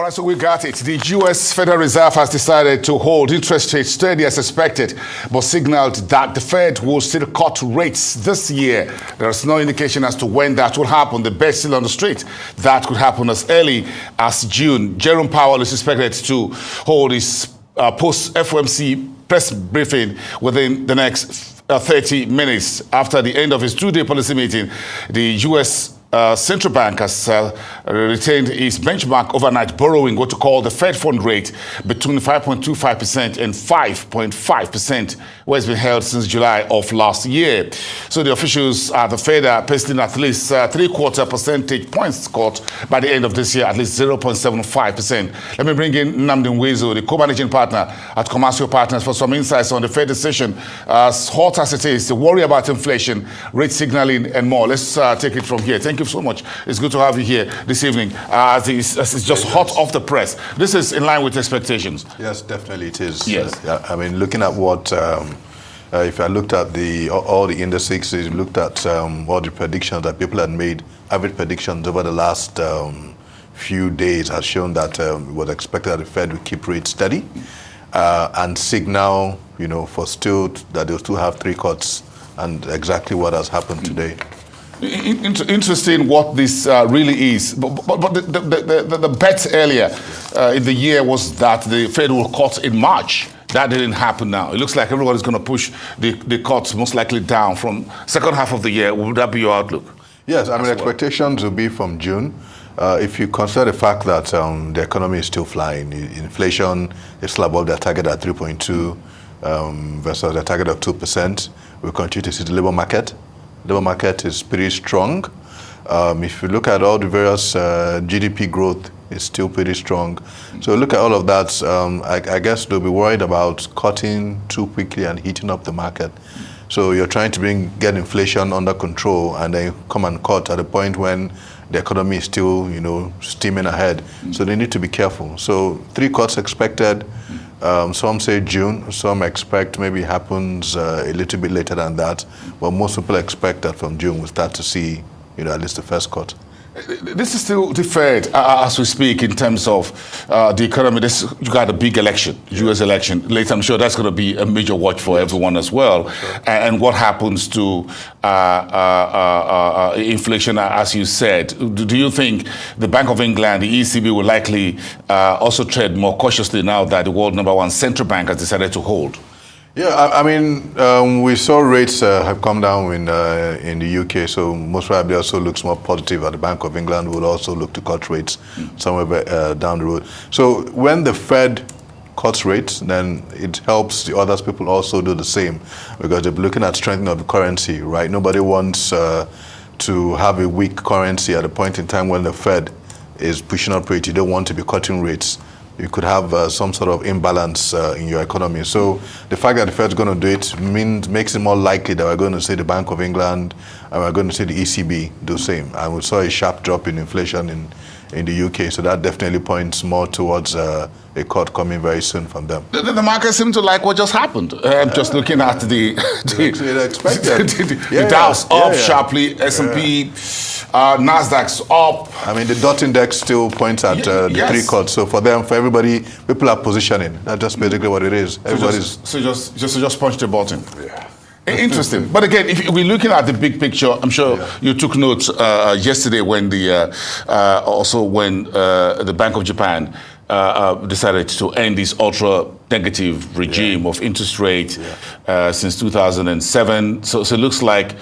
right, so we got it. The U.S. Federal Reserve has decided to hold interest rates steady as expected, but signaled that the Fed will still cut rates this year. There is no indication as to when that will happen. The bet still on the street. That could happen as early as June. Jerome Powell is expected to hold his post-FOMC press briefing within the next 30 minutes. After the end of his two-day policy meeting, the U.S. Central Bank has retained its benchmark overnight borrowing, what to call the Fed fund rate, between 5.25% and 5.5%, where it's been held since July of last year. So the officials at the Fed are penciling at least 3/4 percentage points cut by the end of this year, at least 0.75%. Let me bring in Nnamdi Nwizu, the co-managing partner at Commercial Partners, for some insights on the Fed decision. As hot as it is, the worry about inflation, rate signaling, and more. Let's take it from here. Thank you so much. It's good to have you here this evening. As it's just hot off the press. This is in line with expectations. Yes, definitely it is. Yes. I mean, looking at what, if I looked at all the indices, looked at all the predictions that people had made, average predictions over the last few days has shown that it was expected that the Fed would keep rates steady and signal, for still that they'll still have 3 cuts, and exactly what has happened today. Interesting what this really is. But the bet earlier in the year was that the Fed will cut in March. That didn't happen now. It looks like everybody's going to push the cuts most likely down from second half of the year. Would that be your outlook? Yes, I mean, expectations will be from June. If you consider the fact that the economy is still flying, inflation is still above their target at 3.2 versus their target of 2%, we continue to see the labor market. The labor market is pretty strong. If you look at all the various GDP growth, it's still pretty strong. So look at all of that. I guess they'll be worried about cutting too quickly and heating up the market. So you're trying to get inflation under control, and then come and cut at a point when the economy is still, steaming ahead. So they need to be careful. So 3 cuts expected. Some say June, some expect maybe it happens a little bit later than that, but most people expect that from June we'll start to see, at least the first cut. This is still the Fed as we speak in terms of the economy. You got a big election, U.S. election. Later, I'm sure that's going to be a major watch for everyone as well. Sure. And what happens to inflation, as you said. Do you think the Bank of England, the ECB, will likely also tread more cautiously now that the world #1 central bank has decided to hold? Yeah, I mean, we saw rates have come down in the UK, so most probably also looks more positive. At the Bank of England will also look to cut rates somewhere down the road. So when the Fed cuts rates, then it helps the other people also do the same, because they're looking at strengthening of the currency, right? Nobody wants to have a weak currency at a point in time when the Fed is pushing up rates. You don't want to be cutting rates. You could have some sort of imbalance in your economy. So the fact that the Fed's going to do it makes it more likely that we're going to see the Bank of England and we're going to see the ECB do the same. And we saw a sharp drop in inflation in the UK, so that definitely points more towards a cut coming very soon from them. The market seemed to like what just happened. I'm just looking at the Dow's up sharply, S&P, Nasdaq's up. I mean, the dot index still points at the 3 cuts. So for everybody, people are positioning. That's just basically what it is. Everybody's just punch the button. Yeah. Interesting. But again, if we're looking at the big picture, I'm sure you took note yesterday when the Bank of Japan decided to end this ultra-negative regime of interest rate since 2007. So it looks like,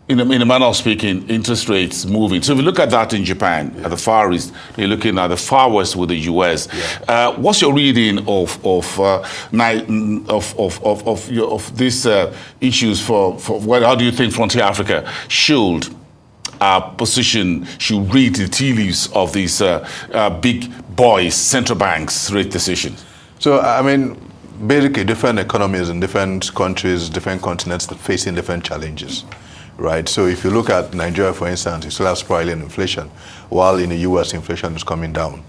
in a manner of speaking, interest rates moving. So if you look at that in Japan, at the Far East, you're looking at the Far West with the U.S. What's your reading of these issues for how do you think Frontier Africa should read the tea leaves of these big boys, central banks' rate decisions? So, I mean, basically different economies in different countries, different continents facing different challenges. Right, so if you look at Nigeria, for instance, you still have spiraling inflation, while in the U.S. inflation is coming down.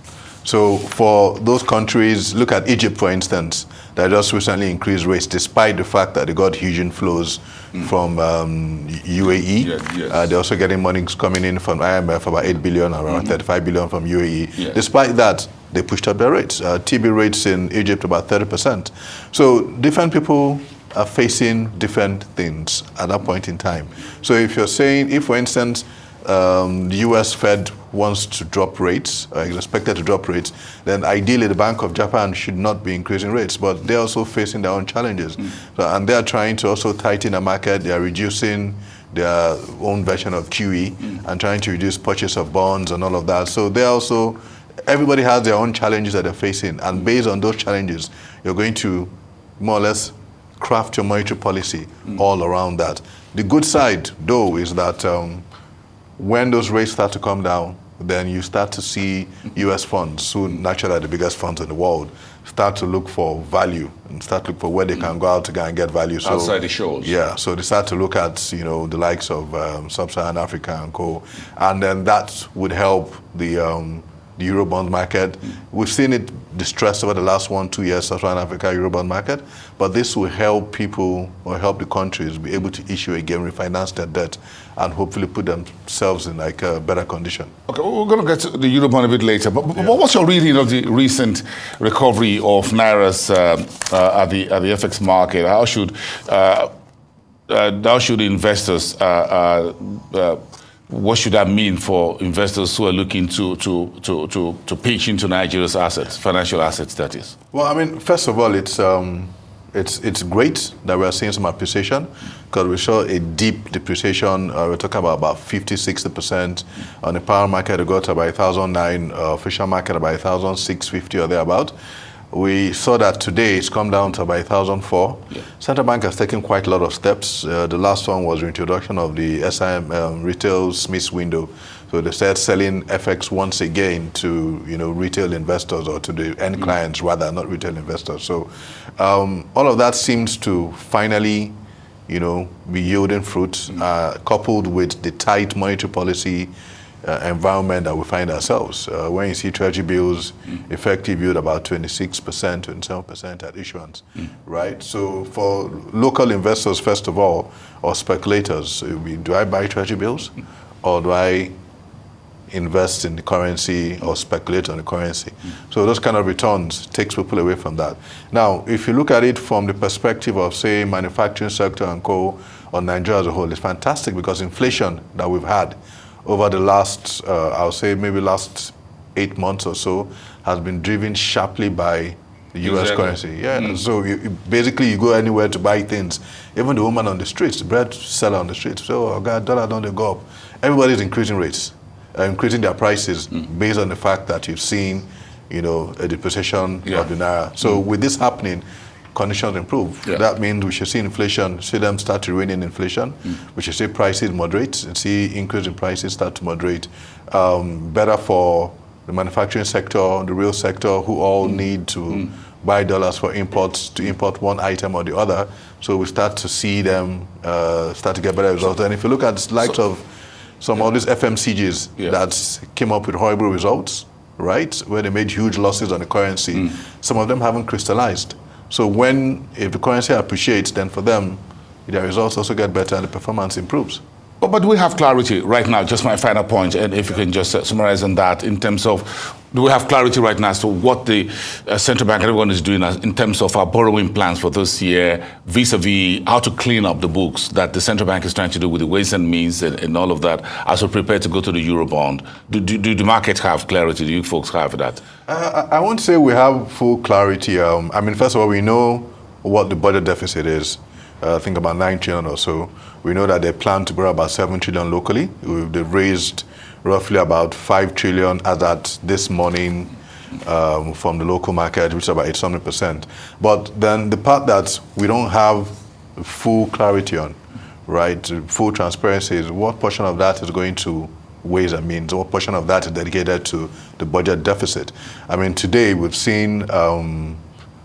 So for those countries, look at Egypt, for instance, that just recently increased rates despite the fact that they got huge inflows from UAE. Yes. They're also getting money coming in from IMF, about 8 billion, around 35 billion from UAE. Yes. Despite that, they pushed up their rates. TB rates in Egypt about 30%. So different people are facing different things at that point in time. So if you're saying, if for instance, the US Fed wants to drop rates, is expected to drop rates, then ideally the Bank of Japan should not be increasing rates, but they're also facing their own challenges. So, and they're trying to also tighten the market. They're reducing their own version of QE and trying to reduce purchase of bonds and all of that. So they're also, everybody has their own challenges that they're facing. And based on those challenges, you're going to more or less craft your monetary policy all around that. The good side, though, is that when those rates start to come down, then you start to see U.S. funds, who naturally are the biggest funds in the world, start to look for value and start to look for where they can go out to go and get value. So, outside the shores. Yeah, so they start to look at, the likes of Sub-Saharan Africa and co. And then that would help the Eurobond market. We've seen it distressed over the last 1-2 years, Sub-Saharan Africa Eurobond market, but this will help people or help the countries be able to issue again, refinance their debt, and hopefully put themselves in like a better condition. Okay, we're going to get to the Eurobond a bit later, but what's your reading of the recent recovery of Naira's at the FX market? How should investors what should that mean for investors who are looking to pitch into Nigeria's assets, financial assets, that is? Well, I mean, first of all, it's great that we're seeing some appreciation, because we saw a deep depreciation. We're talking about 50-60% on the power market. It got to about 1,009, official market about 1,650 or thereabout. We saw that today it's come down to about 1,004. Yeah. Central Bank has taken quite a lot of steps. The last one was the introduction of the SIM retail Smith's window. So they started selling FX once again to retail investors, or to the end clients rather, not retail investors. So all of that seems to finally be yielding fruit, coupled with the tight monetary policy environment that we find ourselves. When you see treasury bills effective yield about 26%, 27% at issuance, right? So for local investors, first of all, or speculators, do I buy treasury bills, or do I invest in the currency or speculate on the currency? So those kind of returns takes people away from that. Now, if you look at it from the perspective of, say, manufacturing sector and co, or Nigeria as a whole, it's fantastic, because inflation that we've had over the last, I'll say maybe last 8 months or so, has been driven sharply by the US currency. Yeah. So basically you go anywhere to buy things. Even the woman on the streets, the bread seller on the streets, so oh God, dollar don't go up. Everybody's increasing rates, increasing their prices based on the fact that you've seen, a depreciation of the naira. So with this happening, conditions improve. Yeah. That means we should see inflation, see them start to rein in inflation. We should see prices moderate, and see increase in prices start to moderate. Better for the manufacturing sector, the real sector, who all need to buy dollars for imports, to import one item or the other. So we start to see them start to get better results. And if you look at the likes of some of these FMCGs that came up with horrible results, right, where they made huge losses on the currency, some of them haven't crystallized. So if the currency appreciates, then for them, their results also get better and the performance improves. But we have clarity right now, just my final point, and if you can just summarize on that, in terms of, do we have clarity right now as to what the central bank and everyone is doing in terms of our borrowing plans for this year, vis-a-vis how to clean up the books that the central bank is trying to do with the ways and means and all of that, as we prepare to go to the Eurobond? Do the markets have clarity? Do you folks have that? I won't say we have full clarity. I mean, first of all, we know what the budget deficit is. I think about 9 trillion or so. We know that they plan to borrow about 7 trillion locally. They've raised roughly about 5 trillion as at this morning from the local market, which is about 800%. But then the part that we don't have full clarity on, right, full transparency, is what portion of that is going to ways and means, what portion of that is dedicated to the budget deficit. I mean, today we've seen,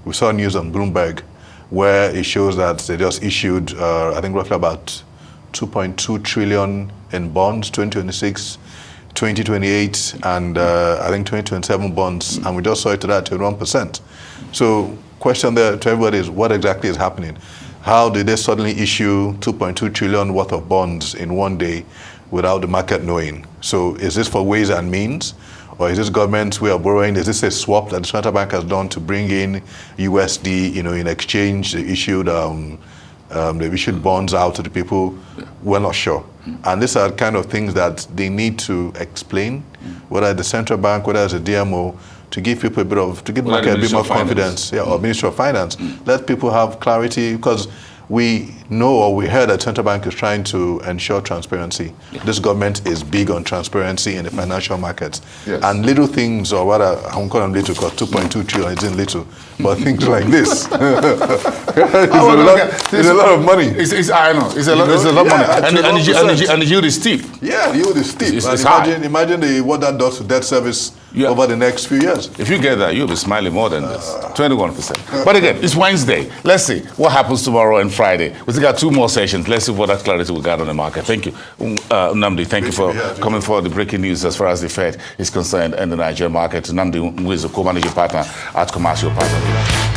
we saw news on Bloomberg where it shows that they just issued, I think roughly about 2.2 trillion in bonds, 2026, 2028 and I think 2027 bonds, and we just saw it to that 21%. So question there to everybody is, what exactly is happening? How did they suddenly issue 2.2 trillion worth of bonds in one day without the market knowing? So is this for ways and means? Or is this government's way of borrowing? Is this a swap that the central bank has done to bring in USD, in exchange? They issued bonds out to the people. We're not sure. And these are kind of things that they need to explain, whether the central bank, whether it's a DMO, to give people to give the market a bit more confidence. Yeah, or Ministry of Finance. Let people have clarity, because we know, or we heard, that central bank is trying to ensure transparency. This government is big on transparency in the financial markets. Yes. And little things, or what I won't call them little, because 2.2 trillion isn't little, but things like this. It's a lot of money. I know. It's a lot of money. And the yield is steep. Yeah, the yield is steep. It's high. Imagine what that does to debt service over the next few years. If you get that, you'll be smiling more than this. 21%. But again, it's Wednesday. Let's see what happens tomorrow and Friday. We still got 2 more sessions. Let's see what that clarity we got on the market. Thank you, Nnamdi. Thank you for coming for the breaking news as far as the Fed is concerned and the Nigerian market. Nnamdi Nwizu, co-managing partner at Commercial Partner.